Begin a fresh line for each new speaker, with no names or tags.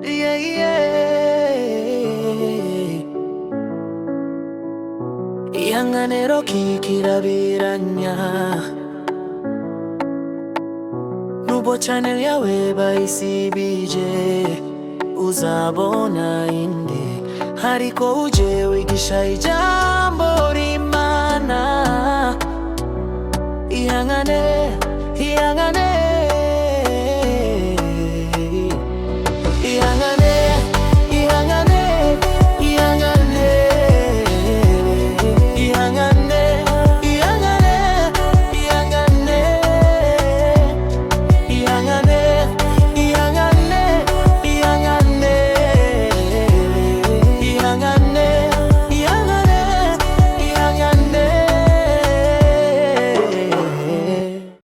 Yeah, yeah. Yanganero kikirabiranya Nubo channel yawe baisibije uzabona indi hariko uje wigisha ijambo rimana ihangane